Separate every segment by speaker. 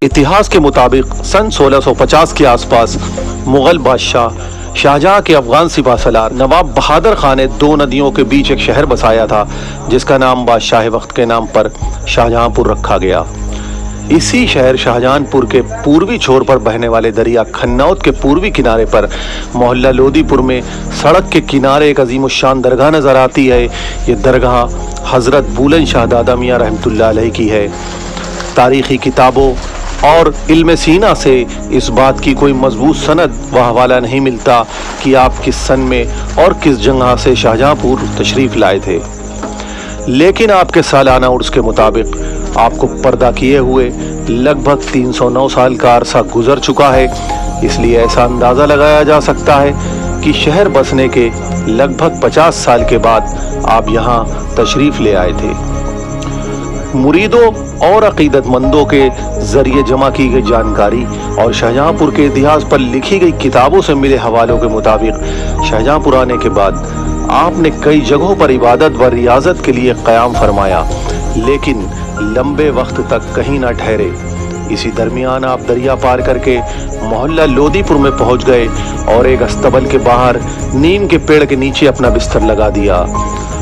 Speaker 1: इतिहास के मुताबिक सन 1650 के आसपास मुगल बादशाह शाहजहां के अफगान सिपाहसालार नवाब बहादुर खान ने दो नदियों के बीच एक शहर बसाया था जिसका नाम बादशाह वक्त के नाम पर शाहजहांपुर रखा गया। इसी शहर शाहजहांपुर के पूर्वी छोर पर बहने वाले दरिया खन्नौत के पूर्वी किनारे पर मोहल्ला लोदीपुर में सड़क के किनारे एक अजीमुशान दरगाह नजर आती है। ये दरगाह हजरत बुलंद शाह दादा मियां रहमतुल्लाह अलैह की है। तारीखी किताबों और इल्म सीना से इस बात की कोई मजबूत सनद व हवाला नहीं मिलता कि आप किस सन में और किस जगह से शाहजहांपुर तशरीफ़ लाए थे, लेकिन आपके सालाना उर्स के मुताबिक आपको पर्दा किए हुए लगभग 309 साल का अरसा गुजर चुका है। इसलिए ऐसा अंदाज़ा लगाया जा सकता है कि शहर बसने के लगभग 50 साल के बाद आप यहाँ तशरीफ़ ले आए थे। मुरीदों और अकीदतमंदों के ज़रिए जमा की गई जानकारी और शाहजहांपुर के इतिहास पर लिखी गई किताबों से मिले हवालों के मुताबिक शाहजहांपुर आने के बाद आपने कई जगहों पर इबादत व रियाजत के लिए क़याम फरमाया, लेकिन लंबे वक्त तक कहीं ना ठहरे। इसी दरमियान आप दरिया पार करके मोहल्ला लोदीपुर में पहुंच गए और एक अस्तबल के बाहर नीम के पेड़ के नीचे अपना बिस्तर लगा दिया।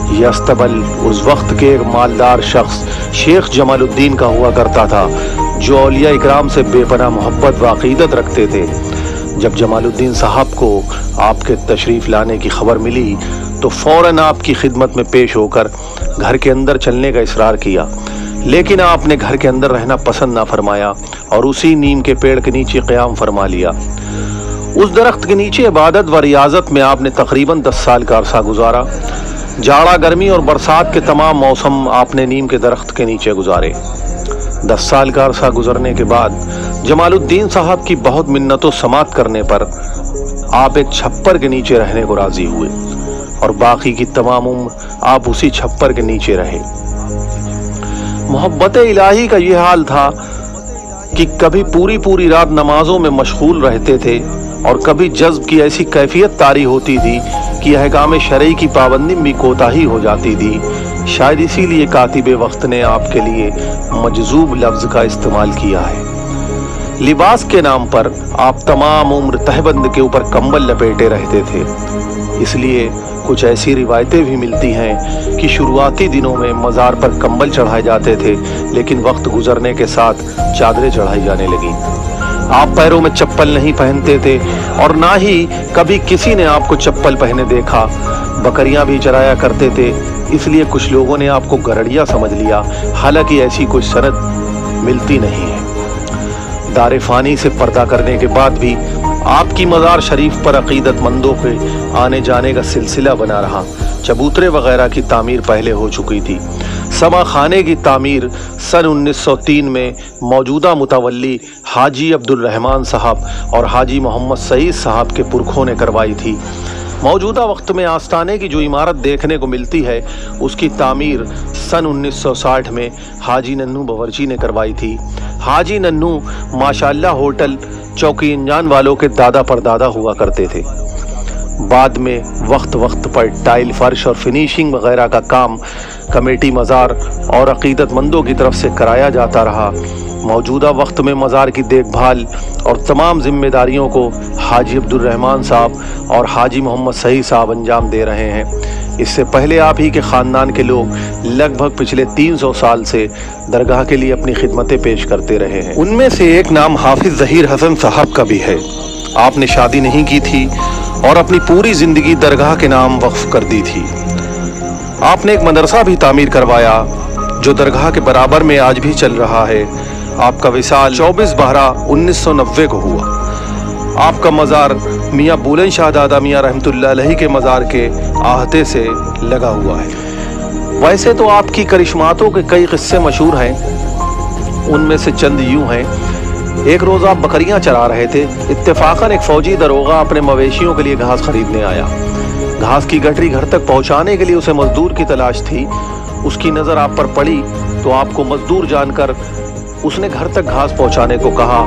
Speaker 1: यह अस्तबल उस वक्त के एक मालदार शख्स शेख जमालुद्दीन का हुआ करता था, जो औलिया इकराम से बेपनाह मोहब्बत व अक़ीदत रखते थे। जब जमालुद्दीन साहब को आपके तशरीफ़ लाने की खबर मिली तो फ़ौरन आपकी खिदमत में पेश होकर घर के अंदर चलने का इसरार किया, लेकिन आपने घर के अंदर रहना पसंद ना फरमाया और उसी नीम के पेड़ के नीचे क़याम फरमा लिया। उस दरख्त के नीचे इबादत व रियाजत में आपने तकरीबन 10 साल का अरसा गुजारा। जाड़ा, गर्मी और बरसात के तमाम मौसम आपने नीम के दरख्त के नीचे गुजारे। 10 साल का अरसा गुजरने के बाद जमालुद्दीन साहब की बहुत मिन्नतों समात करने पर आप एक छप्पर के नीचे रहने को राजी हुए और बाकी की तमाम उम्र आप उसी छप्पर के नीचे रहे। मोहब्बत इलाही का ये हाल था कि कभी पूरी पूरी रात नमाजों में मशगूल रहते थे और कभी जज्ब की ऐसी कैफियत तारी होती थी कि अहकाम शरई की पाबंदी में कोताही हो जाती थी। शायद इसीलिए कातिब वक्त ने आपके लिए मजजूब लफ्ज़ का इस्तेमाल किया है। लिबास के नाम पर आप तमाम उम्र तहबंद के ऊपर कंबल लपेटे रहते थे। इसलिए कुछ ऐसी रिवायतें भी मिलती हैं कि शुरुआती दिनों में मज़ार पर कंबल चढ़ाए जाते थे, लेकिन वक्त गुजरने के साथ चादरें चढ़ाई जाने लगीं। आप पैरों में चप्पल नहीं पहनते थे और ना ही कभी किसी ने आपको चप्पल पहने देखा। बकरियां भी चराया करते थे, इसलिए कुछ लोगों ने आपको गरड़िया समझ लिया, हालांकि ऐसी कोई सनद मिलती नहीं है। दारे फानी से पर्दा करने के बाद भी आपकी मज़ार शरीफ पर अक़ीदतमंदों के आने जाने का सिलसिला बना रहा। चबूतरे वगैरह की तामीर पहले हो चुकी थी। समा खाने की तामीर सन 1903 में मौजूदा मुतवल्ली हाजी अब्दुल रहमान साहब और हाजी मोहम्मद सईद साहब के पुरखों ने करवाई थी। मौजूदा वक्त में आस्ताने की जो इमारत देखने को मिलती है उसकी तामीर सन 1960 में हाजी नन्नू बवर्ची ने करवाई थी। हाजी नन्नू माशाअल्लाह होटल चौकी इंजान वालों के दादा परदादा हुआ करते थे। बाद में वक्त वक्त पर टाइल, फर्श और फिनिशिंग वगैरह का काम कमेटी मज़ार और अक़ीदतमंदों की तरफ से कराया जाता रहा। मौजूदा वक्त में मज़ार की देखभाल और तमाम जिम्मेदारियों को हाजी अब्दुल रहमान साहब और हाजी मोहम्मद सईद साहब अंजाम दे रहे हैं। इससे पहले आप ही के ख़ानदान के लोग लगभग पिछले 300 साल से दरगाह के लिए अपनी खिदमतें पेश करते रहे हैं। उनमें से एक नाम हाफिज़ ज़हीर हसन साहब का भी है। आपने शादी नहीं की थी और अपनी पूरी ज़िंदगी दरगाह के नाम वक्फ कर दी थी। आपने एक मदरसा भी तामीर करवाया जो दरगाह के बराबर में आज भी चल रहा है। आपका विसाल 24/12/1990 को हुआ। आपका मज़ार मियाँ बुलंद शाह दादा मियां रहमतुल्लाह अलैह के मज़ार के आहते से लगा हुआ है। वैसे तो आपकी करिश्मातों के कई किस्से मशहूर हैं। उनमें से चंद यूँ हैं। एक रोज़ आप बकरियां चरा रहे थे। इत्तेफाकन एक फ़ौजी दरोगा अपने मवेशियों के लिए घास खरीदने आया। घास की गठरी घर तक पहुंचाने के लिए उसे मजदूर की तलाश थी। उसकी नज़र आप पर पड़ी तो आपको मजदूर जानकर उसने घर तक घास पहुंचाने को कहा।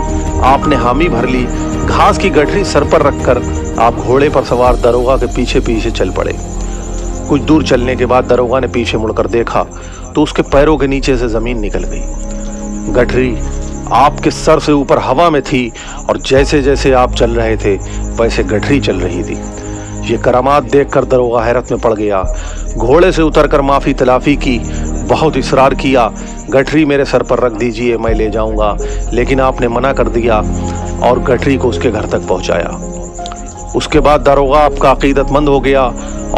Speaker 1: आपने हामी भर ली। घास की गठरी सर पर रखकर आप घोड़े पर सवार दरोगा के पीछे पीछे चल पड़े। कुछ दूर चलने के बाद दरोगा ने पीछे मुड़कर देखा तो उसके पैरों के नीचे से ज़मीन निकल गई। गठरी आपके सर से ऊपर हवा में थी और जैसे जैसे आप चल रहे थे वैसे गठरी चल रही थी। ये करामात देखकर दरोगा हैरत में पड़ गया। घोड़े से उतरकर माफ़ी तलाफी की, बहुत इसरार किया, गठरी मेरे सर पर रख दीजिए, मैं ले जाऊंगा, लेकिन आपने मना कर दिया और गठरी को उसके घर तक पहुंचाया। उसके बाद दरोगा आपका अकीदतमंद हो गया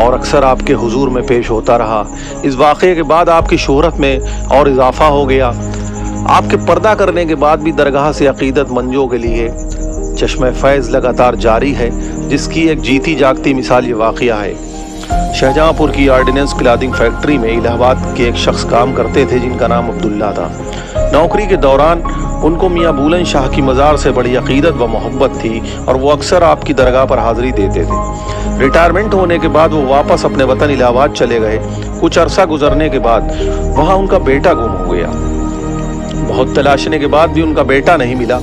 Speaker 1: और अक्सर आपके हुजूर में पेश होता रहा। इस वाक़े के बाद आपकी शोहरत में और इजाफा हो गया। आपके पर्दा करने के बाद भी दरगाह से अकीदतमंदों के लिए चश्मे फैज़ लगातार जारी है, जिसकी एक जीती जागती मिसाल ये वाक़या है। शाहजहाँपुर की ऑर्डिनेंस क्लॉथिंग फैक्ट्री में इलाहाबाद के एक शख्स काम करते थे जिनका नाम अब्दुल्ला था। नौकरी के दौरान उनको मियाँ बुलंद शाह की मज़ार से बड़ी अक़ीदत व मोहब्बत थी और वो अक्सर आपकी दरगाह पर हाज़िरी देते थे। रिटायरमेंट होने के बाद वो वापस अपने वतन इलाहाबाद चले गए। कुछ अरसा गुजरने के बाद वहाँ उनका बेटा गुम हो गया। बहुत तलाशने के बाद भी उनका बेटा नहीं मिला।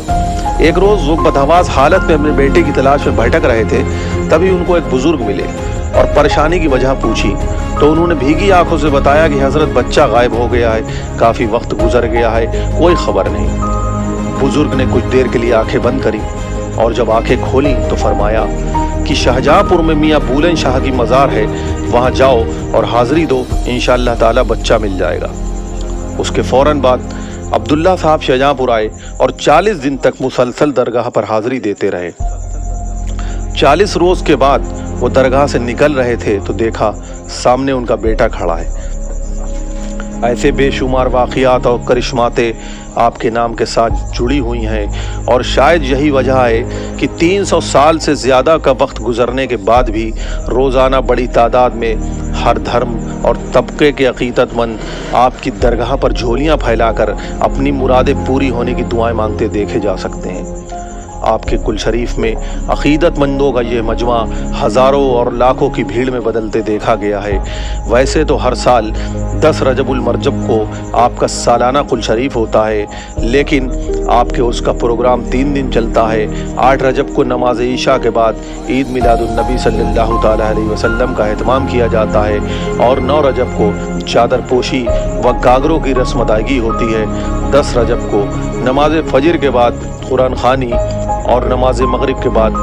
Speaker 1: एक रोज़ वो बदहवास हालत में अपने बेटे की तलाश में भटक रहे थे, तभी उनको एक बुज़ुर्ग मिले और परेशानी की वजह पूछी तो उन्होंने भीगी आंखों से बताया कि हज़रत बच्चा गायब हो गया है, काफ़ी वक्त गुजर गया है, कोई ख़बर नहीं। बुज़ुर्ग ने कुछ देर के लिए आंखें बंद करी और जब आंखें खोली तो फरमाया कि शाहजहाँपुर में मियाँ बुलंद शाह की मज़ार है, वहाँ जाओ और हाज़िरी दो, इंशाअल्लाह ताला बच्चा मिल जाएगा। उसके फ़ौरन बाद अब्दुल्ला साहब शाहजहाँपुर आए और 40 दिन तक मुसलसल दरगाह पर हाज़िरी देते रहे। 40 रोज़ के बाद वो दरगाह से निकल रहे थे तो देखा सामने उनका बेटा खड़ा है। ऐसे बेशुमार वाक़ियात और करिश्माते आपके नाम के साथ जुड़ी हुई हैं और शायद यही वजह है कि 300 साल से ज़्यादा का वक्त गुजरने के बाद भी रोज़ाना बड़ी तादाद में हर धर्म और तबके के अक़ीदतमंद आपकी दरगाह पर झोलियाँ फैलाकर अपनी मुरादें पूरी होने की दुआएं मांगते देखे जा सकते हैं। आपके कुल शरीफ में अक़ीदतमंदों का ये मजमा हज़ारों और लाखों की भीड़ में बदलते देखा गया है। वैसे तो हर साल 10 रजबुल मरजब को आपका सालाना कुल शरीफ होता है, लेकिन आपके उसका प्रोग्राम 3 दिन चलता है। 8 रजब को नमाज ईशा के बाद ईद मिलादुन्नबी सल्लल्लाहु ताला अलैहि वसल्लम का एहतमाम किया जाता है और 9 रजब को चादर पोशी व गागरों की रस्म अदायगी होती है। 10 रजब को नमाज फजर के बाद कुरान खानी और नमाज मगरिब के बाद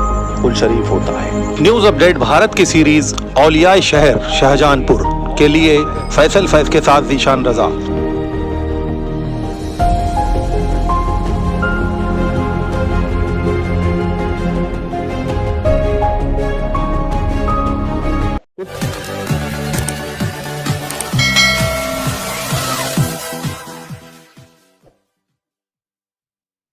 Speaker 1: कुल शरीफ होता है। न्यूज़ अपडेट भारत की सीरीज़ औलियाए शहर शाहजहाँपुर के लिए फैसल फैज़ के साथ ज़ीशान रज़ा।